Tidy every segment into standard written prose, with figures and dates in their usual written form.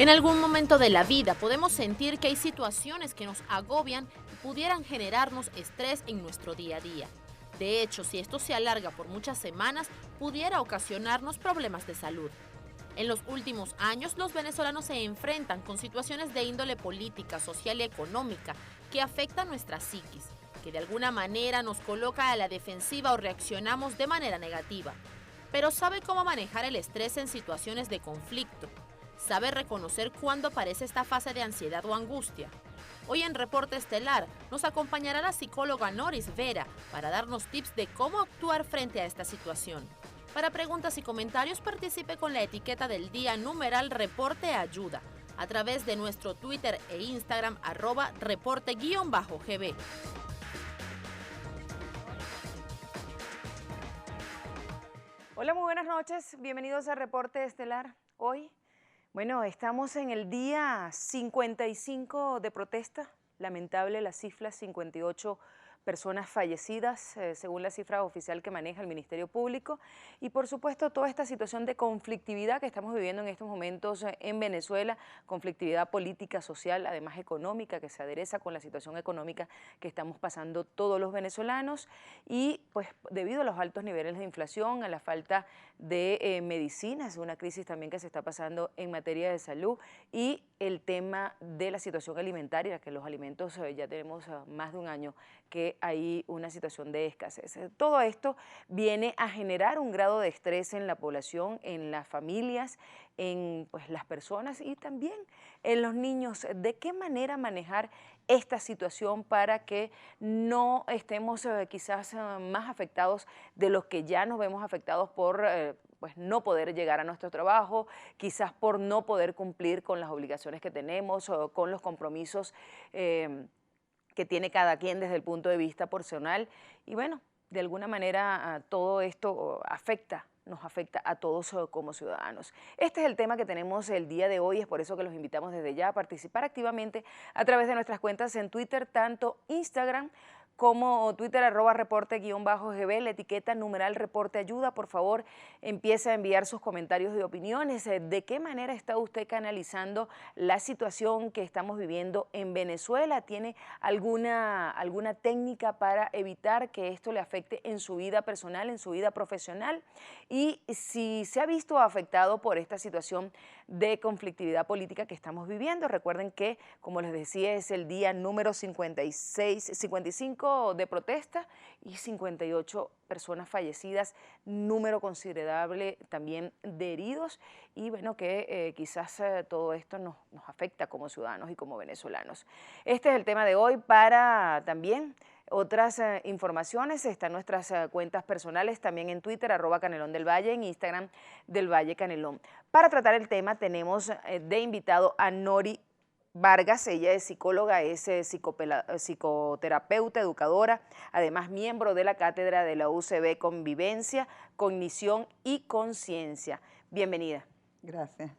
En algún momento de la vida podemos sentir que hay situaciones que nos agobian y pudieran generarnos estrés en nuestro día a día. De hecho, si esto se alarga por muchas semanas, pudiera ocasionarnos problemas de salud. En los últimos años, los venezolanos se enfrentan con situaciones de índole política, social y económica que afectan nuestra psiquis, que de alguna manera nos coloca a la defensiva o reaccionamos de manera negativa. Pero ¿sabe cómo manejar el estrés en situaciones de conflicto? ¿Sabe reconocer cuándo aparece esta fase de ansiedad o angustia? Hoy en Reporte Estelar nos acompañará la psicóloga Noris Vera para darnos tips de cómo actuar frente a esta situación. Para preguntas y comentarios participe con la etiqueta del día numeral Reporte Ayuda a través de nuestro Twitter e Instagram @reporte_gb. Hola, muy buenas noches. Bienvenidos a Reporte Estelar. Hoy, estamos en el día 55 de protesta. Lamentable la cifra, 58 personas fallecidas, según la cifra oficial que maneja el Ministerio Público. Y por supuesto, toda esta situación de conflictividad que estamos viviendo en estos momentos en Venezuela, conflictividad política, social, además económica, que se adereza con la situación económica que estamos pasando todos los venezolanos. Y pues debido a los altos niveles de inflación, a la falta de medicinas, una crisis también que se está pasando en materia de salud, y el tema de la situación alimentaria, que los alimentos ya tenemos más de un año que hay una situación de escasez. Todo esto viene a generar un grado de estrés en la población, en las familias, en las personas y también en los niños. ¿De qué manera manejar esta situación para que no estemos quizás más afectados de los que ya nos vemos afectados por no poder llegar a nuestro trabajo, quizás por no poder cumplir con las obligaciones que tenemos o con los compromisos que tiene cada quien desde el punto de vista personal? Y bueno, de alguna manera todo esto nos afecta a todos como ciudadanos. Este es el tema que tenemos el día de hoy, es por eso que los invitamos desde ya a participar activamente a través de nuestras cuentas en Twitter, tanto Instagram como Twitter, @reporte_gb, la etiqueta numeral Reporte Ayuda. Por favor, empiece a enviar sus comentarios y opiniones. ¿De qué manera está usted canalizando la situación que estamos viviendo en Venezuela? ¿Tiene alguna técnica para evitar que esto le afecte en su vida personal, en su vida profesional? Y si se ha visto afectado por esta situación de conflictividad política que estamos viviendo. Recuerden que, como les decía, es el día número 55 de protesta y 58 personas fallecidas, número considerable también de heridos, y bueno, que quizás todo esto nos afecta como ciudadanos y como venezolanos. Este es el tema de hoy. Para también otras informaciones están nuestras cuentas personales, también en Twitter, @Canelón del Valle, en Instagram, del Valle Canelón. Para tratar el tema tenemos de invitado a Nori Vargas. Ella es psicóloga, es psicoterapeuta, educadora, además miembro de la cátedra de la UCB Convivencia, Cognición y Conciencia. Bienvenida. Gracias.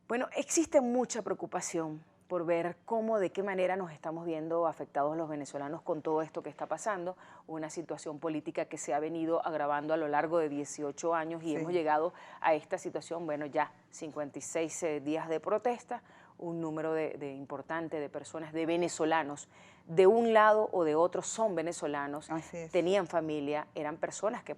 Bueno, existe mucha preocupación por ver de qué manera nos estamos viendo afectados los venezolanos con todo esto que está pasando, una situación política que se ha venido agravando a lo largo de 18 años y hemos llegado a esta situación, ya 56 días de protesta, un número importante de personas, de venezolanos, de un lado o de otro son venezolanos, tenían familia, eran personas que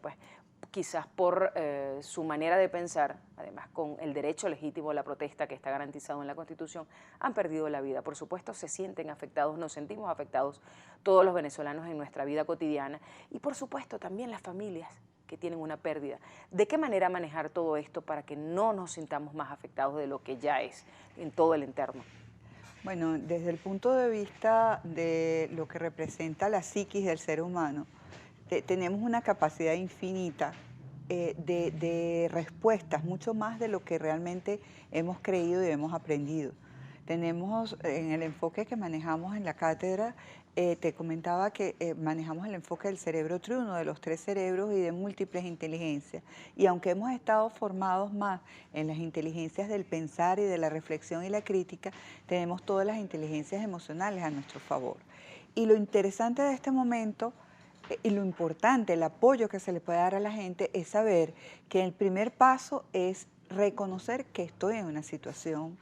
quizás por su manera de pensar, además con el derecho legítimo a la protesta que está garantizado en la Constitución, han perdido la vida. Por supuesto, se sienten afectados, nos sentimos afectados todos los venezolanos en nuestra vida cotidiana y por supuesto también las familias que tienen una pérdida. ¿De qué manera manejar todo esto para que no nos sintamos más afectados de lo que ya es en todo el entorno? Bueno, desde el punto de vista de lo que representa la psiquis del ser humano, tenemos una capacidad infinita de respuestas, mucho más de lo que realmente hemos creído y hemos aprendido. Tenemos en el enfoque que manejamos en la cátedra, te comentaba que manejamos el enfoque del cerebro triuno, de los 3 cerebros y de múltiples inteligencias. Y aunque hemos estado formados más en las inteligencias del pensar y de la reflexión y la crítica, tenemos todas las inteligencias emocionales a nuestro favor. Y lo interesante de este momento y lo importante, el apoyo que se le puede dar a la gente es saber que el primer paso es reconocer que estoy en una situación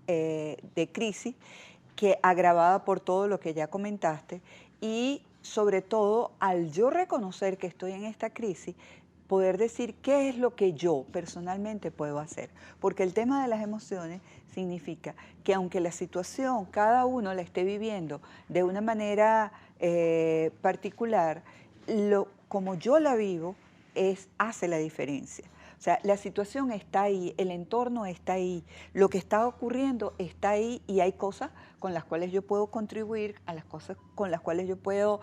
de crisis, que agravada por todo lo que ya comentaste, y sobre todo al yo reconocer que estoy en esta crisis, poder decir qué es lo que yo personalmente puedo hacer. Porque el tema de las emociones significa que aunque la situación cada uno la esté viviendo de una manera particular, como yo la vivo hace la diferencia. O sea, la situación está ahí, el entorno está ahí, lo que está ocurriendo está ahí y hay cosas con las cuales yo puedo contribuir, a las cosas con las cuales yo puedo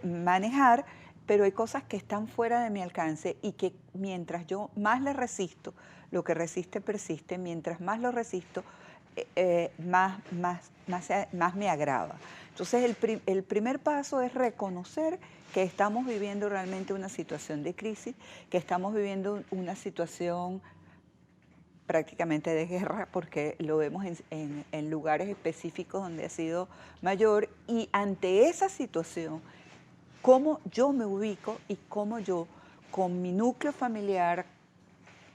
manejar, pero hay cosas que están fuera de mi alcance y que mientras yo más las resisto, lo que resiste persiste, mientras más lo resisto, más me agrava. Entonces el primer paso es reconocer que estamos viviendo realmente una situación de crisis, que estamos viviendo una situación prácticamente de guerra, porque lo vemos en lugares específicos donde ha sido mayor, y ante esa situación, cómo yo me ubico y cómo yo, con mi núcleo familiar,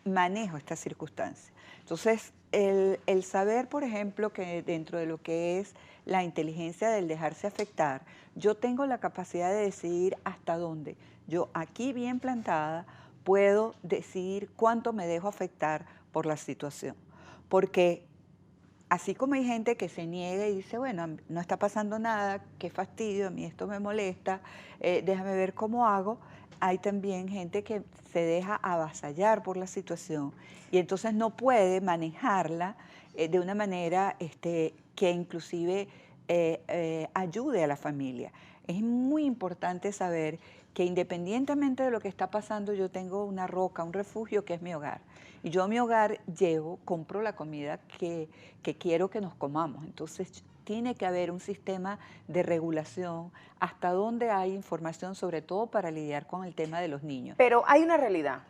manejo estas circunstancias. Entonces, el saber, por ejemplo, que dentro de lo que es la inteligencia del dejarse afectar, yo tengo la capacidad de decidir hasta dónde. Yo aquí bien plantada puedo decidir cuánto me dejo afectar por la situación. Porque así como hay gente que se niega y dice, bueno, no está pasando nada, qué fastidio, a mí esto me molesta, déjame ver cómo hago, hay también gente que se deja avasallar por la situación y entonces no puede manejarla de una manera que inclusive ayude a la familia. Es muy importante saber que independientemente de lo que está pasando, yo tengo una roca, un refugio que es mi hogar. Y yo a mi hogar llevo, compro la comida que quiero que nos comamos. Entonces tiene que haber un sistema de regulación hasta donde hay información, sobre todo para lidiar con el tema de los niños. Pero hay una realidad,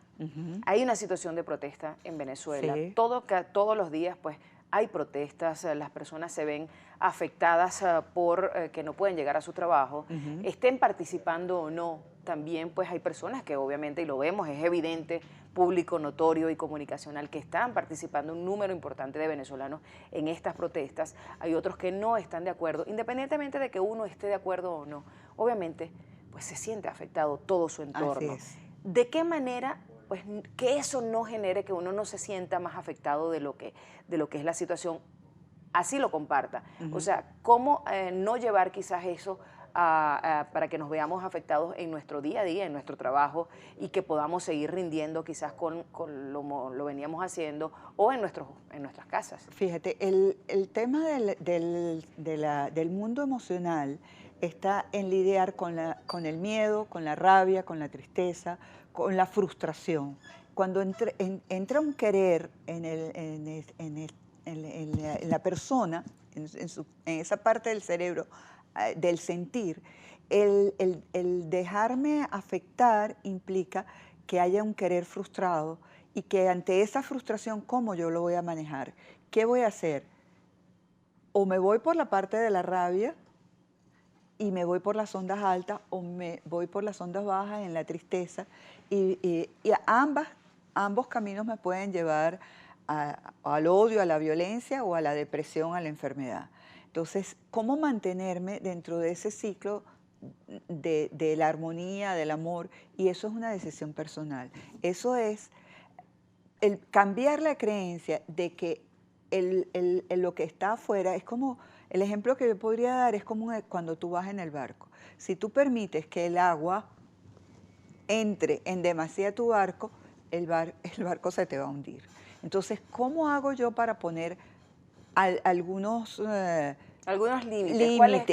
hay una situación de protesta en Venezuela. Sí. Todos los días pues hay protestas, las personas se ven afectadas por que no pueden llegar a su trabajo, estén participando o no. También pues hay personas que obviamente, y lo vemos, es evidente, público, notorio y comunicacional, que están participando un número importante de venezolanos en estas protestas. Hay otros que no están de acuerdo, independientemente de que uno esté de acuerdo o no. Obviamente pues se siente afectado todo su entorno. Así es. ¿De qué manera pues que eso no genere que uno no se sienta más afectado de lo que es la situación, así lo comparta? O sea, ¿cómo no llevar quizás eso para que nos veamos afectados en nuestro día a día, en nuestro trabajo, y que podamos seguir rindiendo quizás con lo veníamos haciendo, o en nuestras casas? Fíjate, el tema del mundo emocional está en lidiar con el miedo, con la rabia, con la tristeza, con la frustración. Cuando entra un querer en la persona, en esa parte del cerebro, del sentir, el dejarme afectar implica que haya un querer frustrado y que ante esa frustración, ¿cómo yo lo voy a manejar? ¿Qué voy a hacer? O me voy por la parte de la rabia y me voy por las ondas altas, o me voy por las ondas bajas en la tristeza, y ambos caminos me pueden llevar al odio, a la violencia o a la depresión, a la enfermedad. Entonces, ¿cómo mantenerme dentro de ese ciclo de la armonía, del amor? Y eso es una decisión personal. Eso es el cambiar la creencia de que lo que está afuera es como, el ejemplo que yo podría dar es como cuando tú vas en el barco. Si tú permites que el agua entre en demasía a tu barco, el barco se te va a hundir. Entonces, ¿cómo hago yo para poner algunos límites?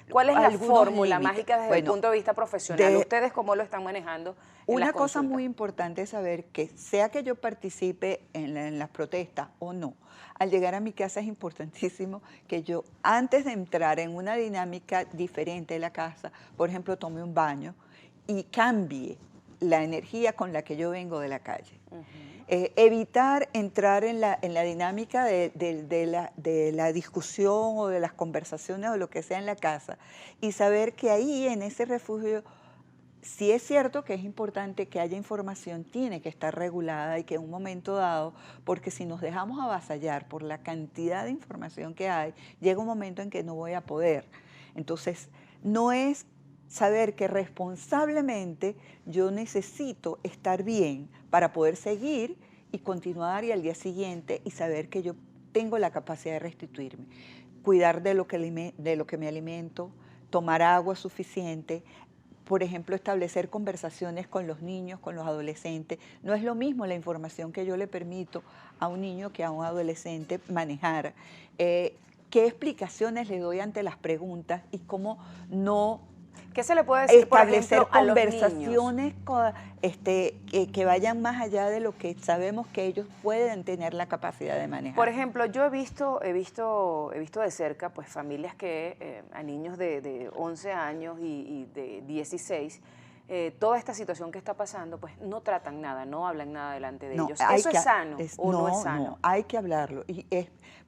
¿Cuál es la fórmula mágica desde el punto de vista profesional? ¿Ustedes cómo lo están manejando? Una cosa muy importante es saber que sea que yo participe en las protestas o no, al llegar a mi casa es importantísimo que yo, antes de entrar en una dinámica diferente de la casa, por ejemplo, tome un baño y cambie la energía con la que yo vengo de la calle. Evitar entrar en la dinámica de la discusión o de las conversaciones o lo que sea en la casa, y saber que ahí en ese refugio sí es cierto que es importante que haya información, tiene que estar regulada y que en un momento dado, porque si nos dejamos avasallar por la cantidad de información que hay, llega un momento en que no voy a poder. Entonces, no es saber que responsablemente yo necesito estar bien para poder seguir y continuar y al día siguiente y saber que yo tengo la capacidad de restituirme. Cuidar de lo que me alimento, tomar agua suficiente, por ejemplo, establecer conversaciones con los niños, con los adolescentes. No es lo mismo la información que yo le permito a un niño que a un adolescente manejar. ¿Qué explicaciones le doy ante las preguntas y cómo no ¿Qué se le puede decir, por establecer ejemplo, a los niños? conversaciones que vayan más allá de lo que sabemos que ellos pueden tener la capacidad de manejar? Por ejemplo, yo he visto de cerca pues familias que a niños de 11 años y de 16, toda esta situación que está pasando, pues no tratan nada, no hablan nada delante de ellos. ¿Eso es sano o no es sano? No, hay que hablarlo. Y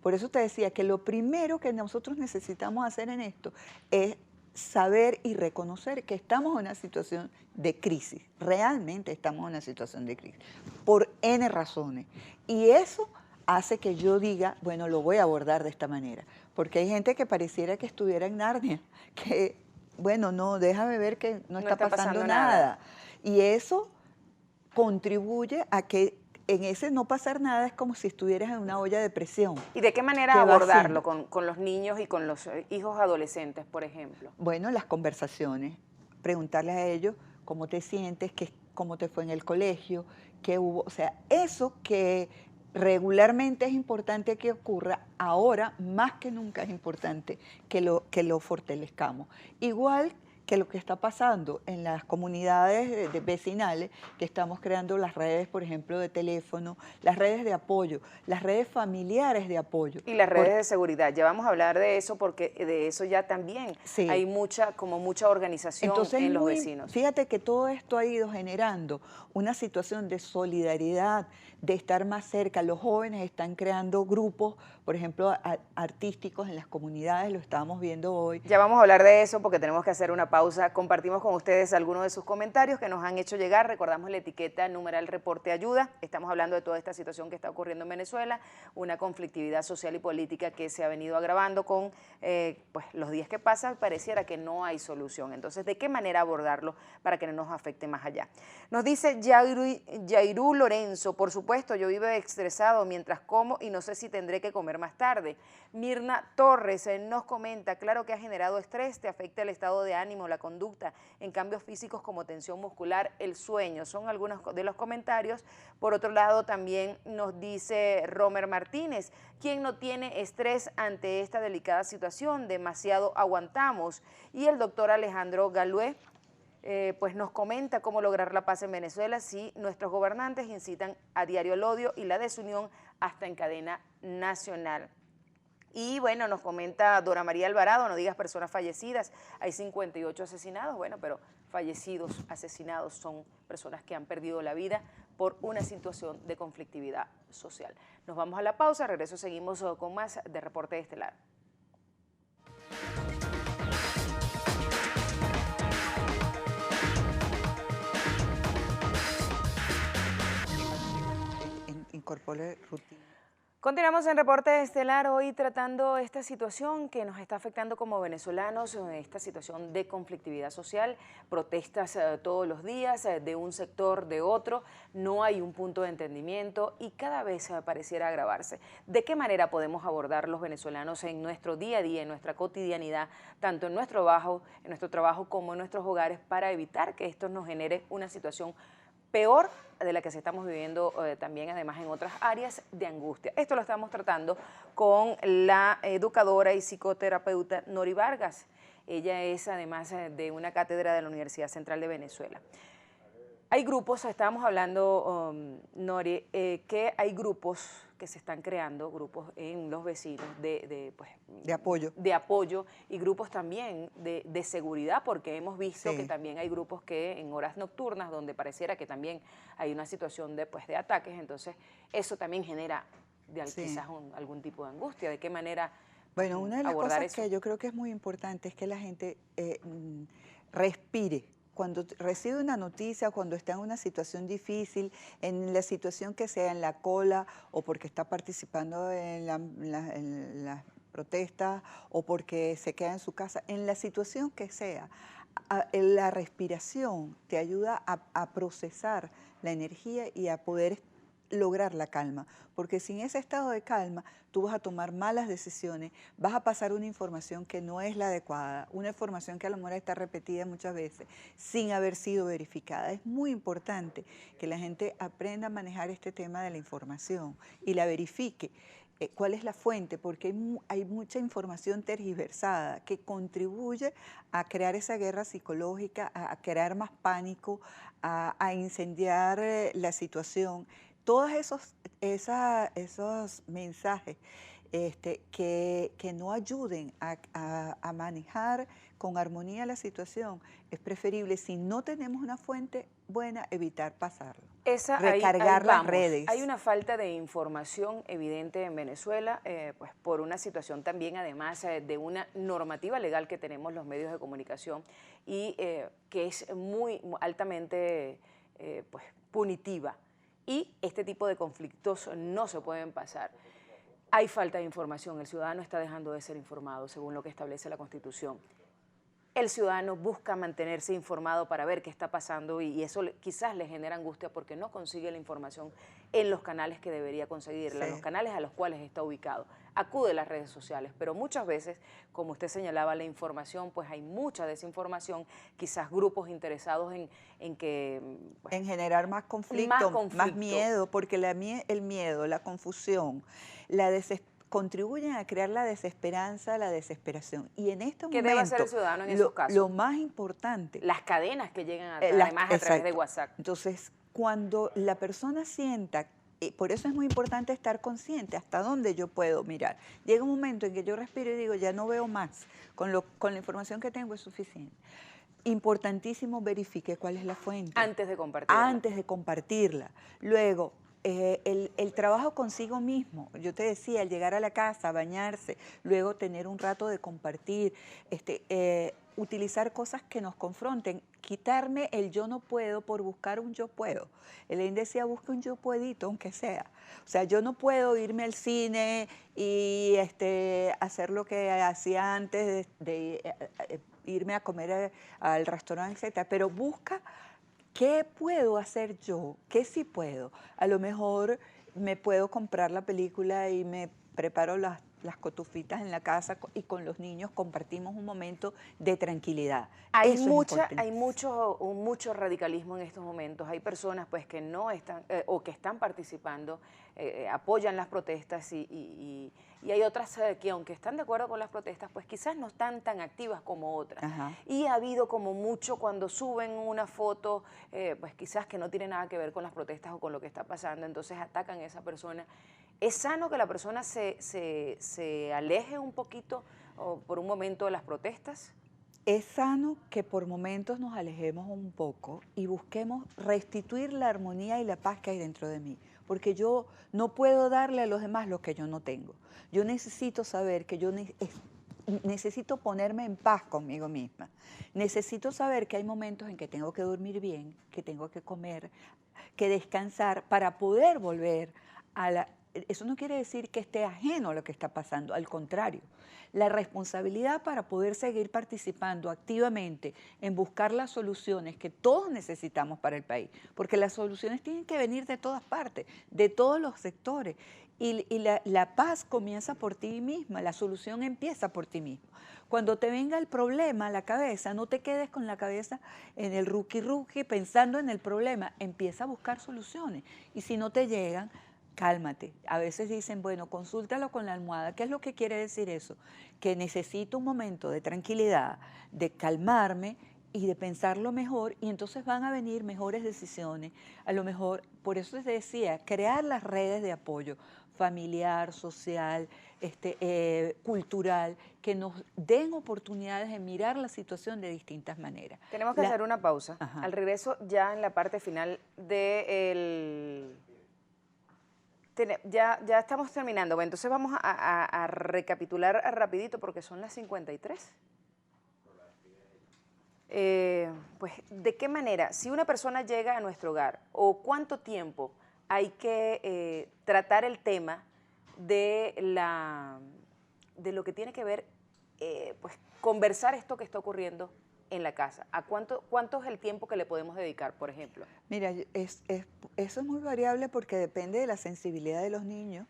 por eso te decía que lo primero que nosotros necesitamos hacer en esto es saber y reconocer que estamos en una situación de crisis, realmente estamos en una situación de crisis, por N razones. Y eso hace que yo diga, bueno, lo voy a abordar de esta manera, porque hay gente que pareciera que estuviera en Narnia, que, bueno, no, déjame ver que no está pasando nada. Y eso contribuye a que en ese no pasar nada es como si estuvieras en una olla de presión. ¿Y de qué manera abordarlo con los niños y con los hijos adolescentes, por ejemplo? Bueno, las conversaciones, preguntarles a ellos cómo te sientes, cómo te fue en el colegio, qué hubo, o sea, eso que regularmente es importante que ocurra, ahora más que nunca es importante que lo fortalezcamos. Igual que lo que está pasando en las comunidades vecinales, que estamos creando las redes, por ejemplo, de teléfono, las redes de apoyo, las redes familiares de apoyo. Y las redes de seguridad, ya vamos a hablar de eso porque de eso ya también hay mucha organización. Entonces, en los vecinos. Fíjate que todo esto ha ido generando una situación de solidaridad, de estar más cerca. Los jóvenes están creando grupos, por ejemplo, artísticos en las comunidades, lo estábamos viendo hoy. Ya vamos a hablar de eso porque tenemos que hacer una pausa. Compartimos con ustedes algunos de sus comentarios que nos han hecho llegar. Recordamos la etiqueta numeral reporte ayuda. Estamos hablando de toda esta situación que está ocurriendo en Venezuela, una conflictividad social y política que se ha venido agravando con pues, los días que pasan. Pareciera que no hay solución. Entonces, ¿de qué manera abordarlo para que no nos afecte más allá? Nos dice Yairú Lorenzo, por supuesto, yo vivo estresado mientras como y no sé si tendré que comer más tarde. Mirna Torres nos comenta, claro que ha generado estrés, te afecta el estado de ánimo, la conducta, en cambios físicos como tensión muscular, el sueño. Son algunos de los comentarios. Por otro lado, también nos dice Romer Martínez, ¿quién no tiene estrés ante esta delicada situación? Demasiado aguantamos. Y el doctor Alejandro Galué, pues nos comenta cómo lograr la paz en Venezuela si nuestros gobernantes incitan a diario el odio y la desunión hasta en cadena nacional. Y bueno, nos comenta Dora María Alvarado, no digas personas fallecidas, hay 58 asesinados, bueno, pero fallecidos, asesinados son personas que han perdido la vida por una situación de conflictividad social. Nos vamos a la pausa, regreso seguimos con más de Reporte Estelar. Incorpore rutina. Continuamos en Reporte Estelar, hoy tratando esta situación que nos está afectando como venezolanos, esta situación de conflictividad social, protestas todos los días de un sector, de otro, no hay un punto de entendimiento y cada vez pareciera agravarse. ¿De qué manera podemos abordar los venezolanos en nuestro día a día, en nuestra cotidianidad, tanto en nuestro trabajo como en nuestros hogares, para evitar que esto nos genere una situación peor de la que se estamos viviendo también además en otras áreas de angustia? Esto lo estamos tratando con la educadora y psicoterapeuta Nori Vargas. Ella es además de una cátedra de la Universidad Central de Venezuela. Hay grupos, estábamos hablando, Nori, que hay grupos que se están creando, grupos en los vecinos de apoyo y grupos también de seguridad, porque hemos visto que también hay grupos que en horas nocturnas, donde pareciera que también hay una situación de ataques, entonces eso también genera quizás algún tipo de angustia. ¿De qué manera abordar eso? Bueno, una de las cosas que yo creo que es muy importante es que la gente respire cuando recibe una noticia, cuando está en una situación difícil, en la situación que sea, en la cola o porque está participando en las protestas o porque se queda en su casa, en la situación que sea, la respiración te ayuda a procesar la energía y a poder lograr la calma, porque sin ese estado de calma tú vas a tomar malas decisiones, vas a pasar una información que no es la adecuada, una información que a lo mejor está repetida muchas veces sin haber sido verificada. Es muy importante que la gente aprenda a manejar este tema de la información y la verifique. ¿Cuál es la fuente? Porque hay mucha información tergiversada que contribuye a crear esa guerra psicológica, a crear más pánico, a incendiar la situación. Todos esos mensajes que no ayuden a manejar con armonía la situación, es preferible, si no tenemos una fuente buena, evitar pasarlo. Recargar las redes. Hay una falta de información evidente en Venezuela, pues por una situación también, además de una normativa legal que tenemos los medios de comunicación y que es muy altamente pues, punitiva. Y este tipo de conflictos no se pueden pasar. Hay falta de información, el ciudadano está dejando de ser informado según lo que establece la Constitución. El ciudadano busca mantenerse informado para ver qué está pasando y eso quizás le genera angustia porque no consigue la información en los canales que debería conseguirla, sí, los canales a los cuales está ubicado. Acude a las redes sociales, pero muchas veces, como usted señalaba, la información, pues hay mucha desinformación, quizás grupos interesados en que... Pues, en generar más conflicto, más miedo, porque el miedo, la confusión, la desesperación, contribuyen a crear la desesperanza, la desesperación. Y en este momento, ¿qué debe hacer el ciudadano en esos casos? Lo más importante... Las cadenas que llegan además a través de WhatsApp. Entonces, cuando la persona sienta, por eso es muy importante estar consciente hasta dónde yo puedo mirar. Llega un momento en que yo respiro y digo, ya no veo más, con la información que tengo es suficiente. Importantísimo, verifique cuál es la fuente. Antes de compartirla. Antes de compartirla. Luego, el trabajo consigo mismo, yo te decía, al llegar a la casa, bañarse, luego tener un rato de compartir, utilizar cosas que nos confronten, quitarme el yo no puedo por buscar un yo puedo. Elaine decía, busca un yo puedito, aunque sea. O sea, yo no puedo irme al cine y hacer lo que hacía antes de irme a comer al restaurante, etc. Pero busca... ¿qué puedo hacer yo? ¿Qué sí puedo? A lo mejor me puedo comprar la película y me preparo las cotufitas en la casa y con los niños compartimos un momento de tranquilidad. Hay mucho radicalismo en estos momentos. Hay personas pues que no están o que están participando, apoyan las protestas y hay otras que aunque están de acuerdo con las protestas, pues quizás no están tan activas como otras. Ajá. Y ha habido como mucho cuando suben una foto, pues quizás que no tiene nada que ver con las protestas o con lo que está pasando, entonces atacan a esa persona. ¿Es sano que la persona se aleje un poquito o por un momento de las protestas? Es sano que por momentos nos alejemos un poco y busquemos restituir la armonía y la paz que hay dentro de mí, porque yo no puedo darle a los demás lo que yo no tengo. Yo necesito saber que yo necesito ponerme en paz conmigo misma. Necesito saber que hay momentos en que tengo que dormir bien, que tengo que comer, que descansar para poder volver a la... Eso no quiere decir que esté ajeno a lo que está pasando, al contrario. La responsabilidad para poder seguir participando activamente en buscar las soluciones que todos necesitamos para el país, porque las soluciones tienen que venir de todas partes, de todos los sectores. Y la paz comienza por ti misma, la solución empieza por ti mismo. Cuando te venga el problema a la cabeza, no te quedes con la cabeza en el ruqui pensando en el problema, empieza a buscar soluciones. Y si no te llegan, cálmate. A veces dicen, bueno, consúltalo con la almohada. ¿Qué es lo que quiere decir eso? Que necesito un momento de tranquilidad, de calmarme y de pensarlo mejor, y entonces van a venir mejores decisiones. A lo mejor, por eso te decía, crear las redes de apoyo familiar, social, cultural, que nos den oportunidades de mirar la situación de distintas maneras. Tenemos que hacer una pausa. Ajá. Al regreso, ya en la parte final del... Ya estamos terminando, bueno, entonces vamos a recapitular rapidito porque son las 53. pues, ¿de qué manera, si una persona llega a nuestro hogar, o cuánto tiempo hay que tratar el tema de lo que tiene que ver, pues, conversar esto que está ocurriendo en la casa? ¿A cuánto es el tiempo que le podemos dedicar, por ejemplo? Mira, eso es muy variable porque depende de la sensibilidad de los niños.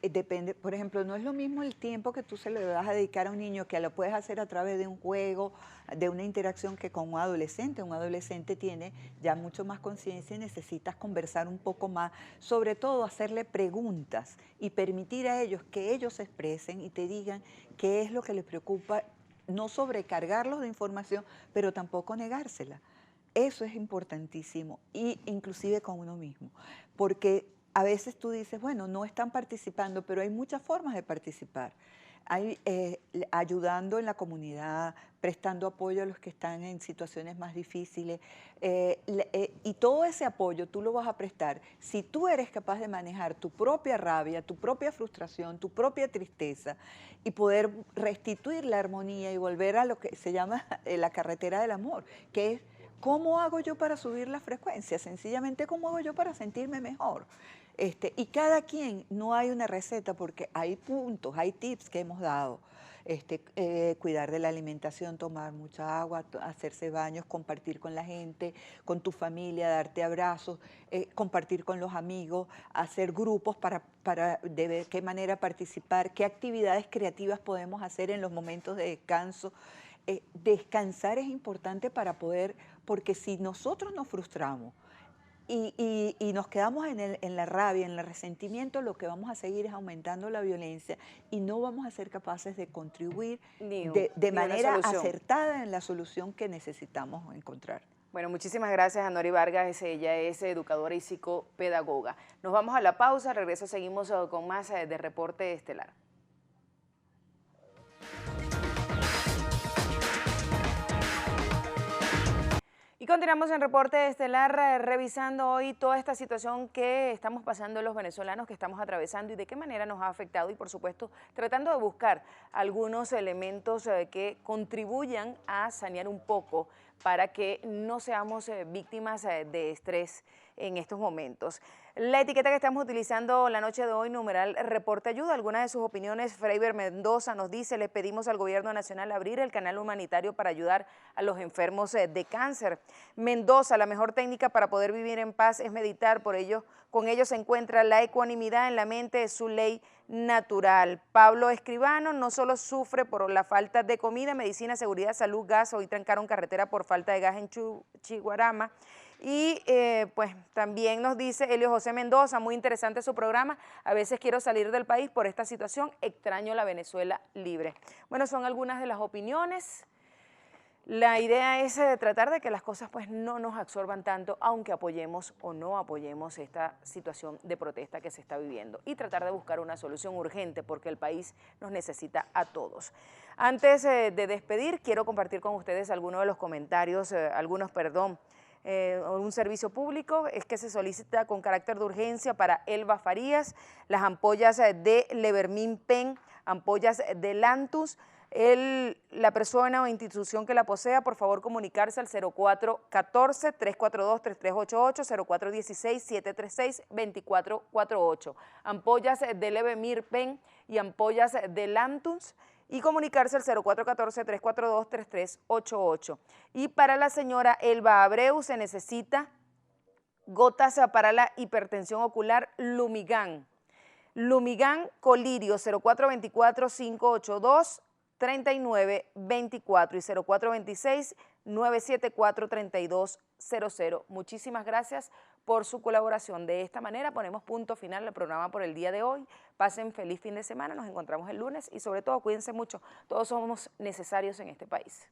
Depende, por ejemplo, no es lo mismo el tiempo que tú se le vas a dedicar a un niño, que lo puedes hacer a través de un juego, de una interacción, que con un adolescente. Un adolescente tiene ya mucho más conciencia y necesitas conversar un poco más, sobre todo hacerle preguntas y permitir a ellos que ellos se expresen y te digan qué es lo que les preocupa, no sobrecargarlos de información, pero tampoco negársela. Eso es importantísimo, y inclusive con uno mismo, porque a veces tú dices, bueno, no están participando, pero hay muchas formas de participar. Hay ayudando en la comunidad, prestando apoyo a los que están en situaciones más difíciles, y todo ese apoyo tú lo vas a prestar si tú eres capaz de manejar tu propia rabia, tu propia frustración, tu propia tristeza, y poder restituir la armonía y volver a lo que se llama la carretera del amor, que es: ¿cómo hago yo para subir la frecuencia? Sencillamente, ¿cómo hago yo para sentirme mejor? Y cada quien, no hay una receta, porque hay puntos, hay tips que hemos dado. Cuidar de la alimentación, tomar mucha agua, hacerse baños, compartir con la gente, con tu familia, darte abrazos, compartir con los amigos, hacer grupos para de ver qué manera participar, qué actividades creativas podemos hacer en los momentos de descanso. Descansar es importante para poder, porque si nosotros nos frustramos y nos quedamos en la rabia, en el resentimiento, lo que vamos a seguir es aumentando la violencia y no vamos a ser capaces de contribuir de manera acertada en la solución que necesitamos encontrar. Bueno, muchísimas gracias a Nori Vargas, ella es educadora y psicopedagoga. Nos vamos a la pausa, regreso, seguimos con más de Reporte Estelar. Y continuamos en Reporte Estelar, revisando hoy toda esta situación que estamos pasando los venezolanos, que estamos atravesando y de qué manera nos ha afectado, y por supuesto tratando de buscar algunos elementos que contribuyan a sanear un poco para que no seamos víctimas de estrés en estos momentos. La etiqueta que estamos utilizando la noche de hoy, numeral Reporte Ayuda. Algunas de sus opiniones, Freiber Mendoza nos dice: le pedimos al gobierno nacional abrir el canal humanitario para ayudar a los enfermos de cáncer. Mendoza: la mejor técnica para poder vivir en paz es meditar, por ello, con ello se encuentra la ecuanimidad en la mente, es su ley natural. Pablo Escribano: no solo sufre por la falta de comida, medicina, seguridad, salud, gas. Hoy trancaron carretera por falta de gas en Chiguarama. Y pues también nos dice Helio José Mendoza: muy interesante su programa, a veces quiero salir del país por esta situación, extraño la Venezuela libre. Bueno, son algunas de las opiniones. La idea es tratar de que las cosas pues no nos absorban tanto, aunque apoyemos o no apoyemos esta situación de protesta que se está viviendo, y tratar de buscar una solución urgente, porque el país nos necesita a todos. Antes de despedir, quiero compartir con ustedes algunos de los comentarios, un servicio público es que se solicita con carácter de urgencia para Elba Farías, las ampollas de Levermin Pen, ampollas de Lantus. La persona o institución que la posea, por favor comunicarse al 0414-342-3388, 0416-736-2448. Ampollas de Levermin Pen y ampollas de Lantus, y comunicarse al 0414-342-3388. Y para la señora Elba Abreu se necesita gotas para la hipertensión ocular Lumigan. Lumigan Colirio, 0424-582-3924 y 0426-974-3200. Muchísimas gracias por su colaboración. De esta manera ponemos punto final al programa por el día de hoy. Pasen feliz fin de semana, nos encontramos el lunes y sobre todo cuídense mucho. Todos somos necesarios en este país.